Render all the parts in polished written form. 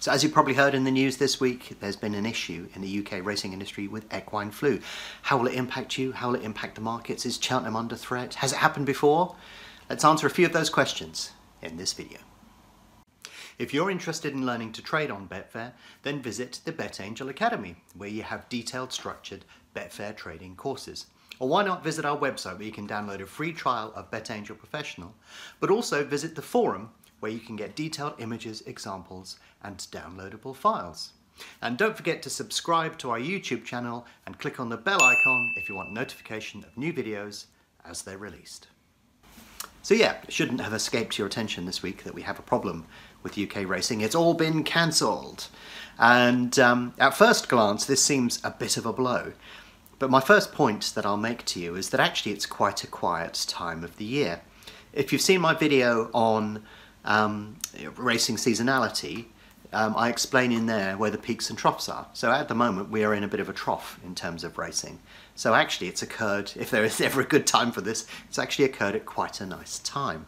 So as you probably heard in the news this week, there's been an issue in the UK racing industry with equine flu. How will it impact you? How will it impact the markets? Is Cheltenham under threat? Has it happened before? Let's answer a few of those questions in this video. If you're interested in learning to trade on Betfair, then visit the BetAngel Academy, where you have detailed, structured Betfair trading courses. Or why not visit our website where you can download a free trial of BetAngel Professional, but also visit the forum where you can get detailed images, examples, and downloadable files. And don't forget to subscribe to our YouTube channel and click on the bell icon if you want notification of new videos as they're released. So yeah, it shouldn't have escaped your attention this week that we have a problem with UK racing. It's all been cancelled. And at first glance, this seems a bit of a blow. But my first point that I'll make to you is that actually it's quite a quiet time of the year. If you've seen my video on racing seasonality, I explain in there where the peaks and troughs are. So at the moment we are in a bit of a trough in terms of racing. So actually it's occurred, if there is ever a good time for this, it's actually occurred at quite a nice time.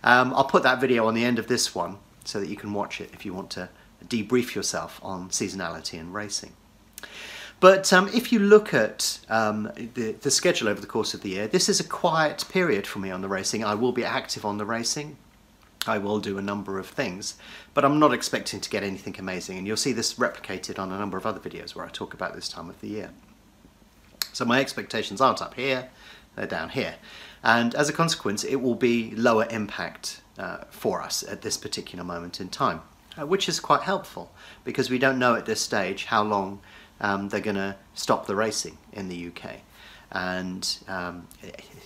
I'll put that video on the end of this one so that you can watch it if you want to debrief yourself on seasonality and racing. But if you look at the schedule over the course of the year, this is a quiet period for me on the racing. I will be active on the racing. I will do a number of things, but I'm not expecting to get anything amazing, and you'll see this replicated on a number of other videos where I talk about this time of the year. So my expectations aren't up here, they're down here, and as a consequence it will be lower impact for us at this particular moment in time, which is quite helpful because we don't know at this stage how long they're going to stop the racing in the UK. And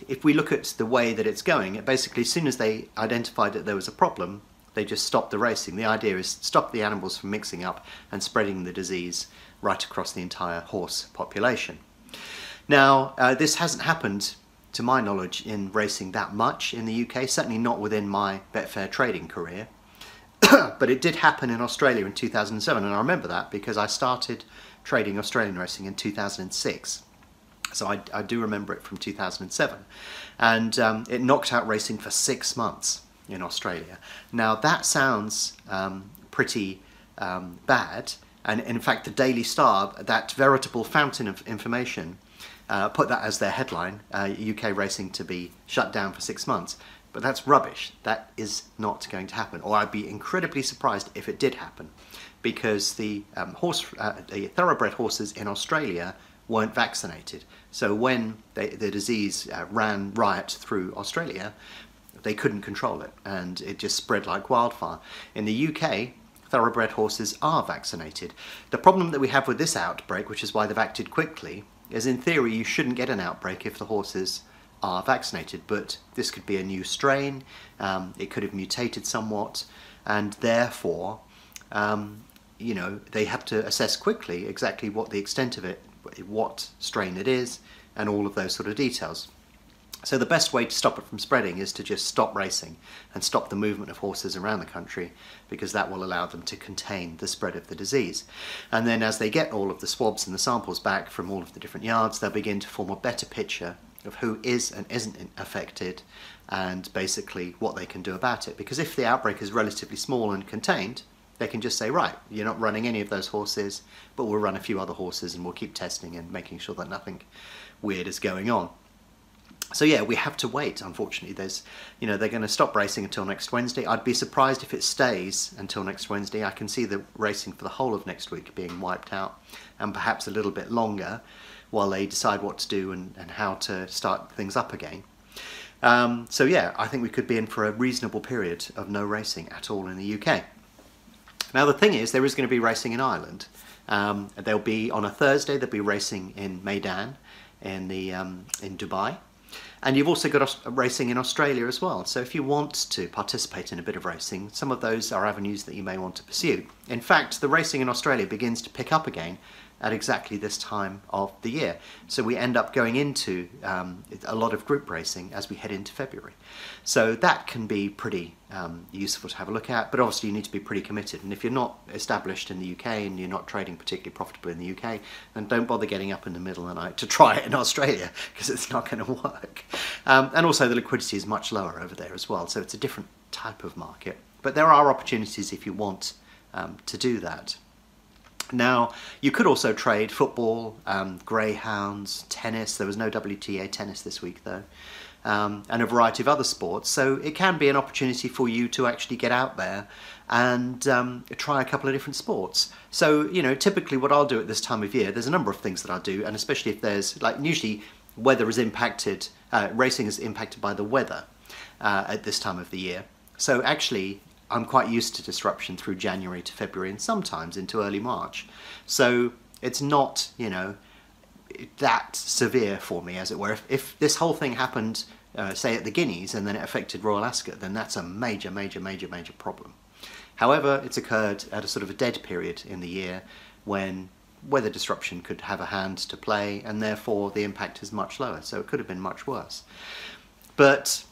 if we look at the way that it's going, basically as soon as they identified that there was a problem, they just stopped the racing. The idea is stop the animals from mixing up and spreading the disease right across the entire horse population. Now, this hasn't happened, to my knowledge, in racing that much in the UK, certainly not within my Betfair trading career. But it did happen in Australia in 2007, and I remember that because I started trading Australian racing in 2006. So I do remember it from 2007, and it knocked out racing for 6 months in Australia. Now that sounds pretty bad, and in fact the Daily Star, that veritable fountain of information, put that as their headline, UK racing to be shut down for 6 months. But that's rubbish. That is not going to happen, or I'd be incredibly surprised if it did happen, because the thoroughbred horses in Australia weren't vaccinated. So when the disease ran riot through Australia, they couldn't control it, and it just spread like wildfire. In the UK, thoroughbred horses are vaccinated. The problem that we have with this outbreak, which is why they've acted quickly, is in theory you shouldn't get an outbreak if the horses are vaccinated, but this could be a new strain, it could have mutated somewhat, and therefore you know, they have to assess quickly exactly what the extent of it, what strain it is, and all of those sort of details. So the best way to stop it from spreading is to just stop racing and stop the movement of horses around the country, because that will allow them to contain the spread of the disease. And then as they get all of the swabs and the samples back from all of the different yards, they'll begin to form a better picture of who is and isn't affected, and basically what they can do about it. Because if the outbreak is relatively small and contained, they can just say, right, you're not running any of those horses, but we'll run a few other horses and we'll keep testing and making sure that nothing weird is going on. So yeah, we have to wait, unfortunately. They're going to stop racing until next Wednesday. I'd be surprised if it stays until next Wednesday. I can see the racing for the whole of next week being wiped out, and perhaps a little bit longer while they decide what to do and how to start things up again. So yeah, I think we could be in for a reasonable period of no racing at all in the UK. Now the thing is, there is going to be racing in Ireland. There'll be, on a Thursday, there'll be racing in Meydan in Dubai. And you've also got racing in Australia as well. So if you want to participate in a bit of racing, some of those are avenues that you may want to pursue. In fact, the racing in Australia begins to pick up again at exactly this time of the year. So we end up going into a lot of group racing as we head into February. So that can be pretty useful to have a look at, but obviously you need to be pretty committed. And if you're not established in the UK and you're not trading particularly profitably in the UK, then don't bother getting up in the middle of the night to try it in Australia, because it's not going to work. And also the liquidity is much lower over there as well, so it's a different type of market. But there are opportunities if you want to do that. Now, you could also trade football, greyhounds, tennis. There was no WTA tennis this week though, and a variety of other sports. So it can be an opportunity for you to actually get out there and try a couple of different sports. So, you know, typically what I'll do at this time of year, there's a number of things that I'll do, and especially if there's, like, usually weather is impacted, racing is impacted by the weather at this time of the year. So actually, I'm quite used to disruption through January to February and sometimes into early March. So it's not, you know, that severe for me, as it were. If this whole thing happened, say at the Guineas, and then it affected Royal Ascot, then that's a major problem. However, it's occurred at a sort of a dead period in the year when weather disruption could have a hand to play, and therefore the impact is much lower. So it could have been much worse. But,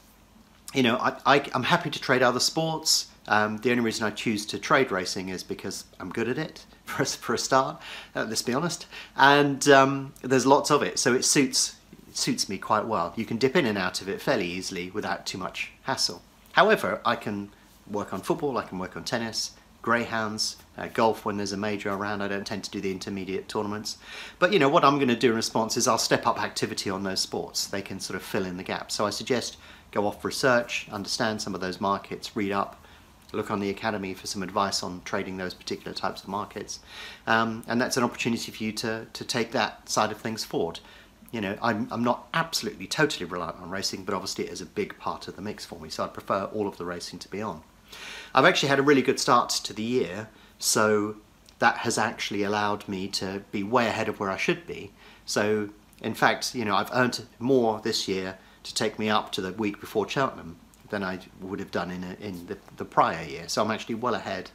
you know, I'm happy to trade other sports. The only reason I choose to trade racing is because I'm good at it, for a start, let's be honest. And there's lots of it, so it suits me quite well. You can dip in and out of it fairly easily without too much hassle. However, I can work on football, I can work on tennis, greyhounds, golf when there's a major around. I don't tend to do the intermediate tournaments. But, you know, what I'm going to do in response is I'll step up activity on those sports. They can sort of fill in the gaps. So I suggest go off research, understand some of those markets, read up, look on the Academy for some advice on trading those particular types of markets. And that's an opportunity for you to take that side of things forward. You know, I'm not absolutely totally reliant on racing, but obviously it is a big part of the mix for me, so I'd prefer all of the racing to be on. I've actually had a really good start to the year, so that has actually allowed me to be way ahead of where I should be. So, in fact, you know, I've earned more this year to take me up to the week before Cheltenham than I would have done in the prior year. So I'm actually well ahead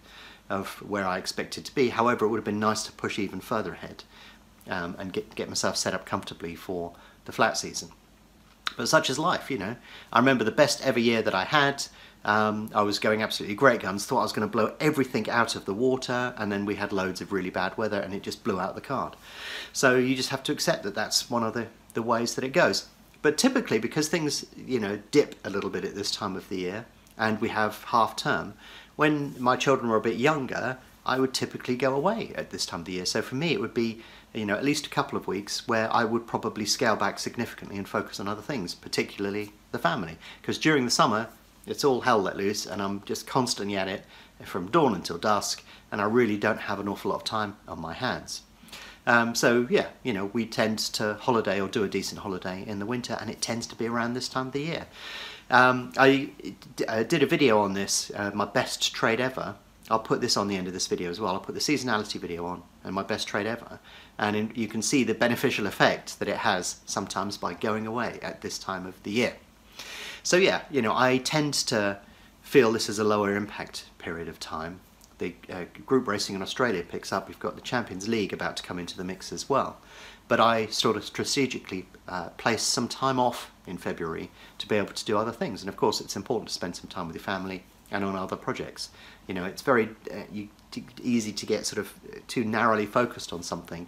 of where I expected to be. However, it would have been nice to push even further ahead and get myself set up comfortably for the flat season. But such is life, you know. I remember the best ever year that I had. I was going absolutely great guns, thought I was going to blow everything out of the water, and then we had loads of really bad weather and it just blew out the card. So you just have to accept that that's one of the ways that it goes. But typically, because things, you know, dip a little bit at this time of the year, and we have half term, when my children were a bit younger, I would typically go away at this time of the year. So for me, it would be, you know, at least a couple of weeks where I would probably scale back significantly and focus on other things, particularly the family. Because during the summer, it's all hell let loose, and I'm just constantly at it from dawn until dusk, and I really don't have an awful lot of time on my hands. So yeah, you know, we tend to holiday or do a decent holiday in the winter, and it tends to be around this time of the year. I did a video on this, my best trade ever. I'll put this on the end of this video as well. I'll put the seasonality video on and my best trade ever, and you can see the beneficial effect that it has sometimes by going away at this time of the year. So yeah, you know, I tend to feel this is a lower impact period of time. The group racing in Australia picks up. We've got the Champions League about to come into the mix as well. But I sort of strategically place some time off in February to be able to do other things. And of course, it's important to spend some time with your family and on other projects. You know, it's very easy to get sort of too narrowly focused on something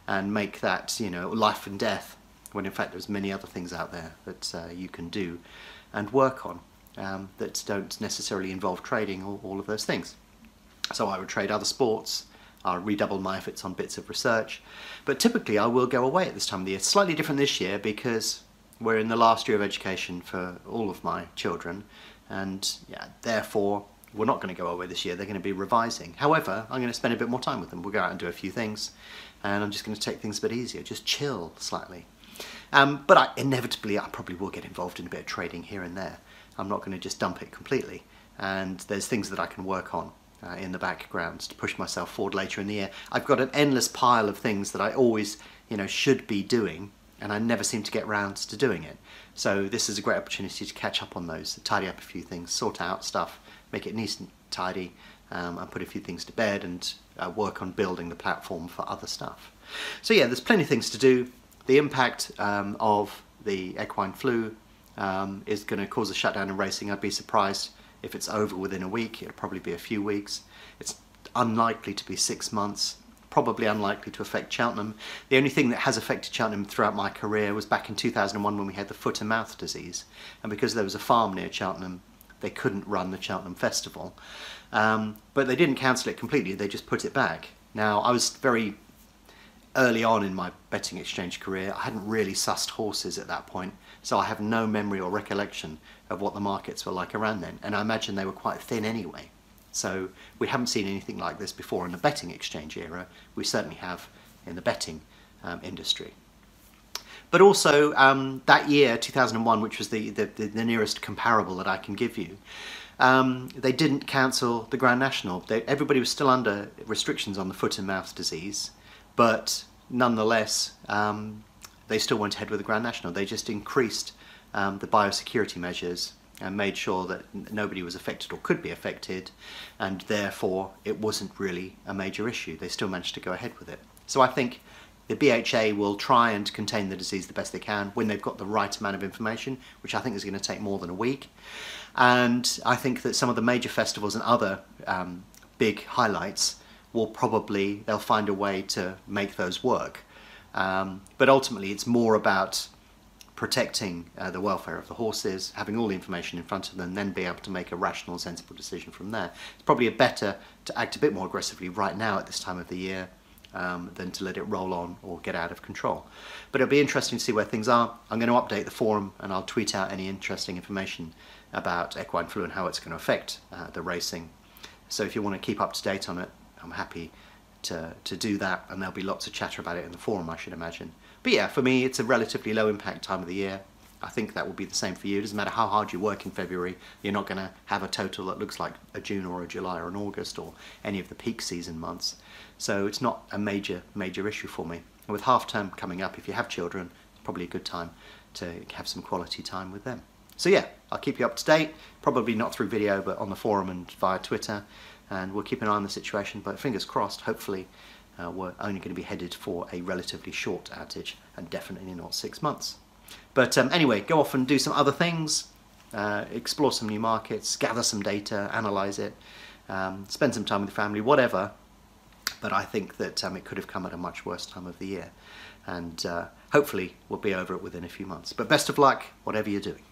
and make that, you know, life and death, when in fact there's many other things out there that you can do and work on that don't necessarily involve trading or all of those things. So I would trade other sports, I'll redouble my efforts on bits of research, but typically I will go away at this time of the year. It's slightly different this year because we're in the last year of education for all of my children, and yeah, therefore we're not going to go away this year. They're going to be revising. However, I'm going to spend a bit more time with them. We'll go out and do a few things, and I'm just going to take things a bit easier, just chill slightly. But inevitably I probably will get involved in a bit of trading here and there. I'm not going to just dump it completely, and there's things that I can work on in the background to push myself forward later in the year. I've got an endless pile of things that I always, you know, should be doing, and I never seem to get round to doing it. So this is a great opportunity to catch up on those, tidy up a few things, sort out stuff, make it nice and tidy, and put a few things to bed, and work on building the platform for other stuff. So yeah, there's plenty of things to do. The impact of the equine flu is going to cause a shutdown in racing. I'd be surprised if it's over within a week. It'll probably be a few weeks. It's unlikely to be 6 months, probably unlikely to affect Cheltenham. The only thing that has affected Cheltenham throughout my career was back in 2001 when we had the foot and mouth disease, and because there was a farm near Cheltenham, they couldn't run the Cheltenham Festival. But they didn't cancel it completely, they just put it back. Now, I was very early on in my betting exchange career. I hadn't really sussed horses at that point, so I have no memory or recollection of what the markets were like around then, and I imagine they were quite thin anyway. So we haven't seen anything like this before in the betting exchange era. We certainly have in the betting industry. But also that year, 2001, which was the nearest comparable that I can give you, they didn't cancel the Grand National. Everybody was still under restrictions on the foot and mouth disease, but nonetheless, they still went ahead with the Grand National. They just increased the biosecurity measures and made sure that nobody was affected or could be affected, and therefore it wasn't really a major issue. They still managed to go ahead with it. So I think the BHA will try and contain the disease the best they can when they've got the right amount of information, which I think is going to take more than a week. And I think that some of the major festivals and other big highlights will probably, they'll find a way to make those work. But ultimately it's more about protecting the welfare of the horses, having all the information in front of them, then be able to make a rational, sensible decision from there. It's probably better to act a bit more aggressively right now at this time of the year than to let it roll on or get out of control. But it'll be interesting to see where things are. I'm going to update the forum and I'll tweet out any interesting information about equine flu and how it's going to affect the racing. So if you want to keep up to date on it, I'm happy to do that, and there'll be lots of chatter about it in the forum, I should imagine. But yeah, for me it's a relatively low impact time of the year. I think that will be the same for you. It doesn't matter how hard you work in February, you're not going to have a total that looks like a June or a July or an August or any of the peak season months. So it's not a major issue for me. And with half term coming up, if you have children, it's probably a good time to have some quality time with them. So yeah, I'll keep you up to date, probably not through video, but on the forum and via Twitter, and we'll keep an eye on the situation, but fingers crossed, hopefully we're only going to be headed for a relatively short outage, and definitely not 6 months. But anyway, go off and do some other things, explore some new markets, gather some data, analyse it, spend some time with your family, whatever. But I think that it could have come at a much worse time of the year, and hopefully we'll be over it within a few months. But best of luck, whatever you're doing.